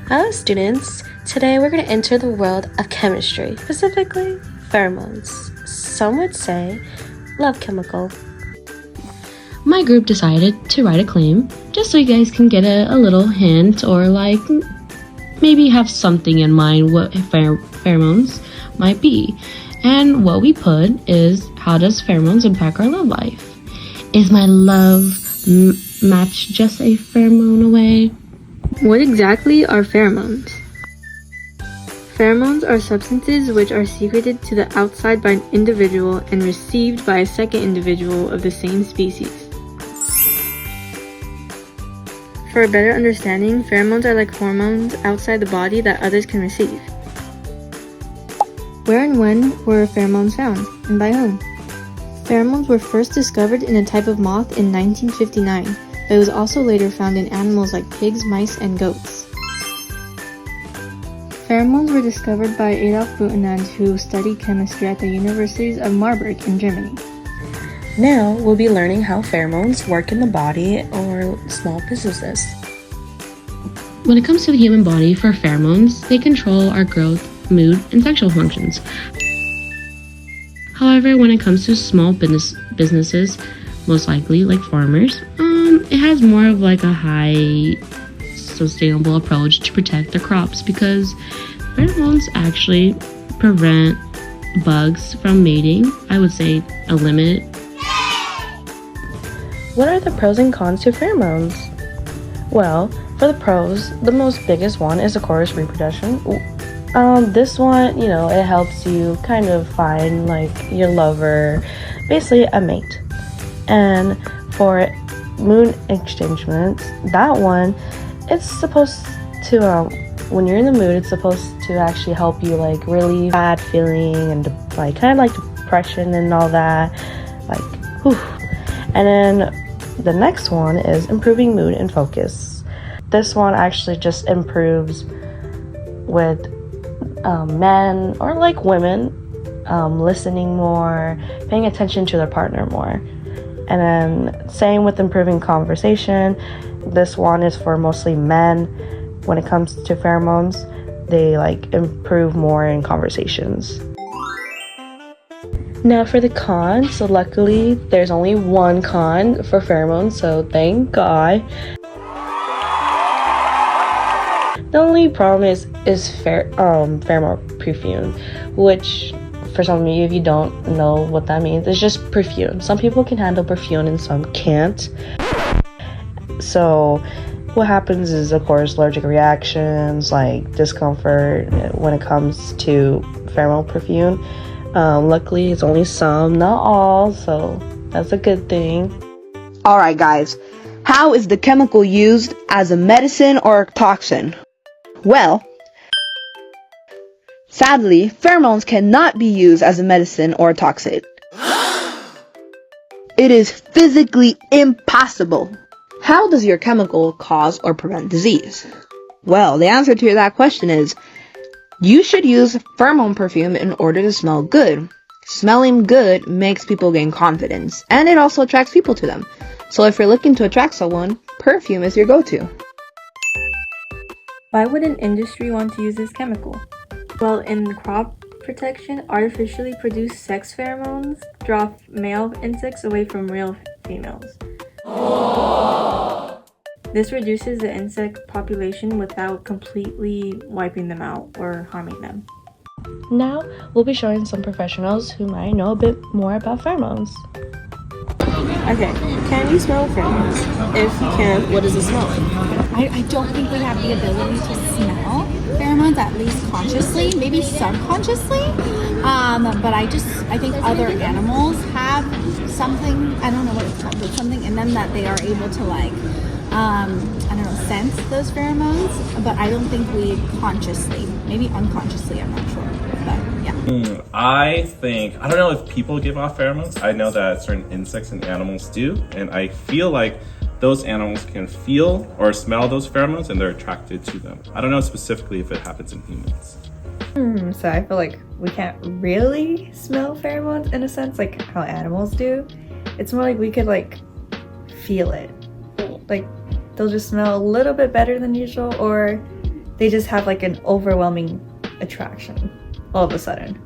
Hello students, today we're going to enter the world of chemistry, specifically pheromones. Some would say love chemical. My group decided to write a claim just so you guys can get a little hint or like maybe have something in mind what pheromones might be. And what we put is, how does pheromones impact our love life? Is my love match just a pheromone away? What exactly are pheromones? Pheromones are substances which are secreted to the outside by an individual and received by a second individual of the same species. For a better understanding, pheromones are like hormones outside the body that others can receive. Where and when were pheromones found, and by whom? Pheromones were first discovered in a type of moth in 1959. But it was also later found in animals like pigs, mice, and goats. Pheromones were discovered by Adolf Butenandt, who studied chemistry at the universities of Marburg in Germany. Now we'll be learning how pheromones work in the body or small businesses. When it comes to the human body, for pheromones, they control our growth, mood, and sexual functions. However, when it comes to small businesses, most likely like farmers, it has more of like a high sustainable approach to protect their crops, because pheromones actually prevent bugs from mating. I would say a limit. What are the pros and cons to pheromones? Well, for the pros, the most biggest one is of course reproduction. This one, it helps you kind of find like your lover, basically a mate. And for mood exchangement, that one, it's supposed to when you're in the mood, it's supposed to actually help you like relieve bad feeling and like kind of like depression and all that, like whew. And then the next one is improving mood and focus. This one actually just improves with men or like women listening more, paying attention to their partner more. And then same with improving conversation. This one is for mostly men. When it comes to pheromones, they like improve more in conversations. Now for the cons, so luckily there's only one con for pheromones, so thank God. The only problem is pheromone perfume, which for some of you, if you don't know what that means, it's just perfume. Some people can handle perfume and some can't. So what happens is, of course, allergic reactions, like discomfort when it comes to pheromone perfume. Luckily, it's only some, not all, so that's a good thing. Alright guys, how is the chemical used as a medicine or a toxin? Well, sadly, pheromones cannot be used as a medicine or a toxin. It is physically impossible. How does your chemical cause or prevent disease? Well, the answer to that question is, you should use pheromone perfume in order to smell good. Smelling good makes people gain confidence, and it also attracts people to them. So if you're looking to attract someone, perfume is your go-to. Why would an industry want to use this chemical? Well, in crop protection, artificially produced sex pheromones draw male insects away from real females. This reduces the insect population without completely wiping them out or harming them. Now we'll be showing some professionals who might know a bit more about pheromones. Okay, can you smell pheromones? If you can, what does it smell like? I don't think we have the ability to smell pheromones, at least consciously, maybe subconsciously. But I think other animals have something, I don't know what it's called, but something in them that they are able to like, sense those pheromones. But I don't think we consciously, maybe unconsciously, I'm not sure. But yeah. I don't know if people give off pheromones. I know that certain insects and animals do. And I feel like those animals can feel or smell those pheromones and they're attracted to them. I don't know specifically if it happens in humans. So I feel like we can't really smell pheromones in a sense, like how animals do. It's more like we could like feel it. Like they'll just smell a little bit better than usual, or they just have like an overwhelming attraction all of a sudden.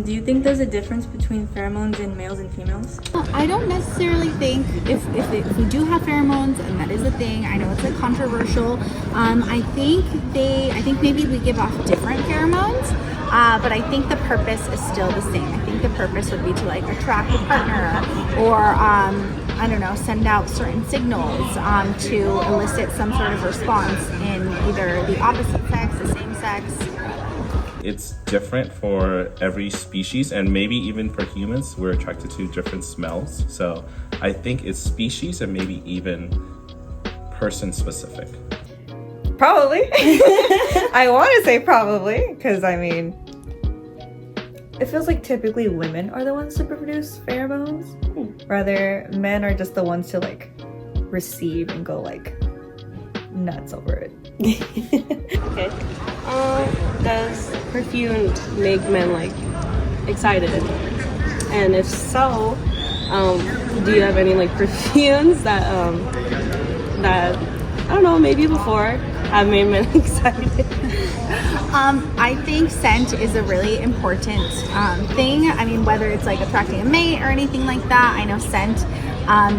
Do you think there's a difference between pheromones in males and females? I don't necessarily think if we do have pheromones, and that is a thing. I know it's like controversial. I think maybe we give off different pheromones, but I think the purpose is still the same. I think the purpose would be to like attract a partner, or I don't know, send out certain signals to elicit some sort of response in either the opposite sex, the same sex. It's different for every species, and maybe even for humans, we're attracted to different smells. So I think it's species and maybe even person specific. Probably. I want to say probably, because I mean, it feels like typically women are the ones to produce pheromones, rather men are just the ones to like receive and go like nuts over it. Okay. Does perfume make men like excited? And if so, do you have any like perfumes that that I don't know, maybe before have made men excited? I think scent is a really important thing. I mean, whether it's like attracting a mate or anything like that, I know scent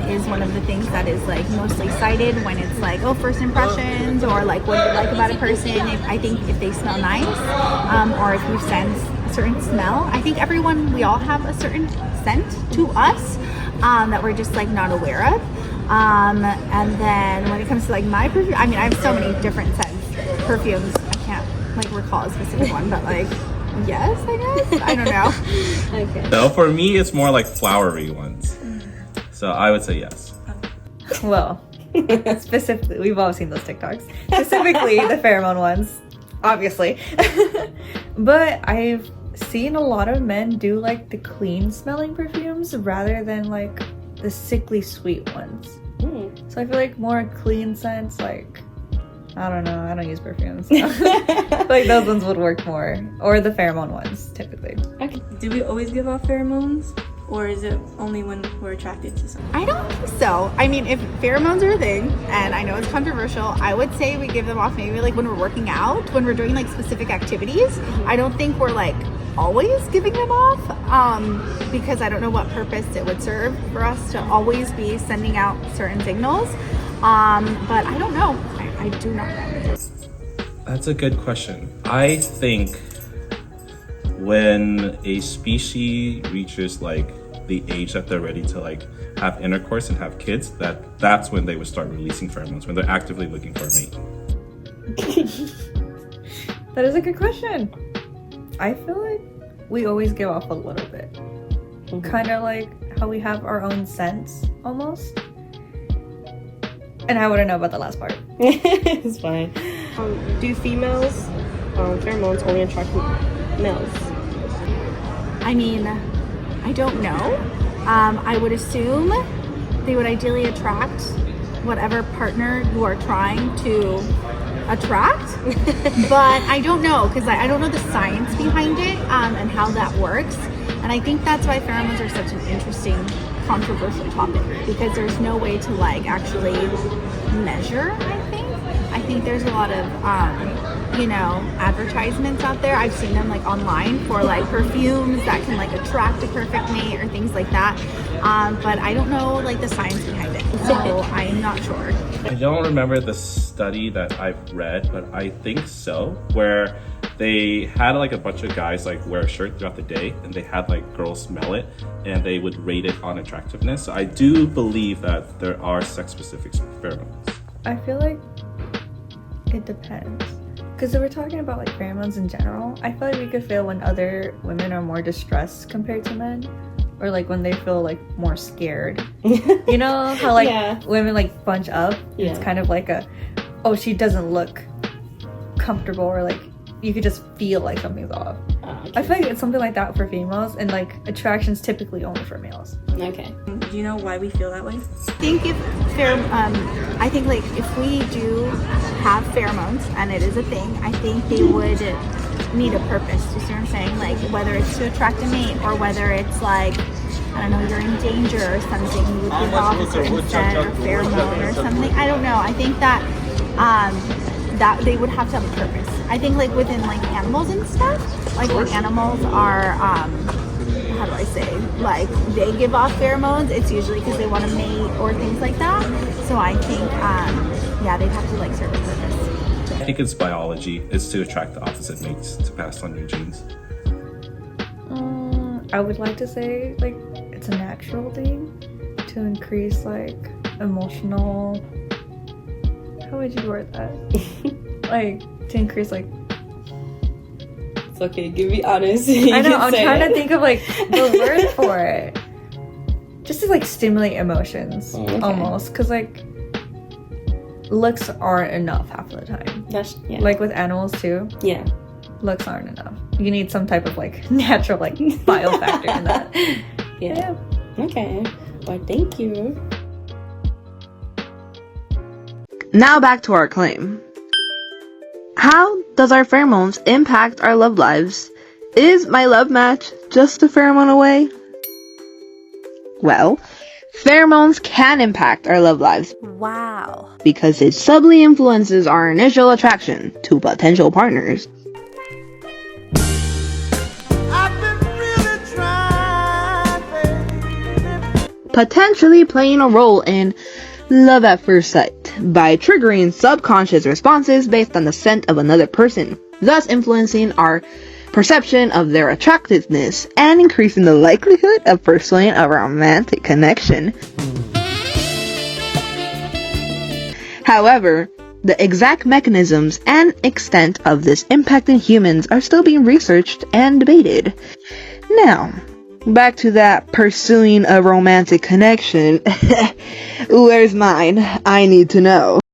is one of the things that is like mostly cited when it's like, oh, first impressions, or like what you like about a person. I think if they smell nice, or if you sense a certain smell, I think we all have a certain scent to us that we're just like not aware of. And then when it comes to like my perfume, I mean, I have so many different perfumes. I can't like recall a specific one, but like, yes, I guess. I don't know. Okay. So for me, it's more like flowery ones. So I would say yes. Well, specifically, we've all seen those TikToks. Specifically, the pheromone ones, obviously. But I've seen a lot of men do like the clean smelling perfumes rather than like the sickly sweet ones. So I feel like more clean scents, like, I don't know, I don't use perfumes. So. Like those ones would work more. Or the pheromone ones, typically. Okay. Do we always give off pheromones? Or is it only when we're attracted to something? I don't think so. I mean, if pheromones are a thing, and I know it's controversial, I would say we give them off maybe like when we're working out, when we're doing like specific activities. I don't think we're like always giving them off, because I don't know what purpose it would serve for us to always be sending out certain signals. But I don't know. I do not know. That's a good question. I think when a species reaches like the age that they're ready to like have intercourse and have kids, that's when they would start releasing pheromones, when they're actively looking for a mate. That is a good question. I feel like we always give off a little bit. Kind of like how we have our own scents, almost. And I wouldn't know about the last part. It's fine. Do females pheromones only attract males? I mean, I don't know. I would assume they would ideally attract whatever partner you are trying to attract, but I don't know, because I don't know the science behind it and how that works. And I think that's why pheromones are such an interesting, controversial topic, because there's no way to like actually measure. I think there's a lot of advertisements out there. I've seen them like online for like perfumes that can like attract a perfect mate or things like that, but I don't know like the science behind it, so I'm not sure. I don't remember the study that I've read, but I think so, where they had like a bunch of guys like wear a shirt throughout the day, and they had like girls smell it, and they would rate it on attractiveness. So I do believe that there are sex-specific pheromones. I feel like it depends. Because if we're talking about like pheromones in general, I feel like we could feel when other women are more distressed compared to men. Or like when they feel like more scared. You know how like women like bunch up? Yeah. It's kind of like she doesn't look comfortable, or like you could just feel like something's off. Okay. I feel like it's something like that for females, and like attraction's typically only for males. Okay. Do you know why we feel that way? I think like if we do have pheromones and it is a thing, I think they would need a purpose. You see what I'm saying? Like whether it's to attract a mate, or whether it's like, I don't know, you're in danger or something, you would give off a certain scent or pheromone or something. I don't know. I think that that they would have to have a purpose. I think like within like animals and stuff, like when animals are how do I say, like they give off pheromones, it's usually because they want to mate or things like that. So I think yeah, they'd have to like serve a purpose. I think it's biology. It's to attract the opposite mates to pass on your genes. I would like to say like it's a natural thing to increase like emotional, how would you word that? Like to increase like, It's okay, give me honest. I know, I'm trying to think of like the word for it. Just to like stimulate emotions almost, because like looks aren't enough half of the time. That's, yeah. Like with animals too. Yeah. Looks aren't enough. You need some type of like natural like bio factor in that. Yeah. Okay. Well, thank you. Now back to our claim. How does our pheromones impact our love lives? Is my love match just a pheromone away? Well, pheromones can impact our love lives. Wow. Because it subtly influences our initial attraction to potential partners. Potentially playing a role in love at first sight by triggering subconscious responses based on the scent of another person, thus influencing our perception of their attractiveness and increasing the likelihood of pursuing a romantic connection. However, the exact mechanisms and extent of this impact in humans are still being researched and debated. Now, back to that pursuing a romantic connection. Where's mine? I need to know.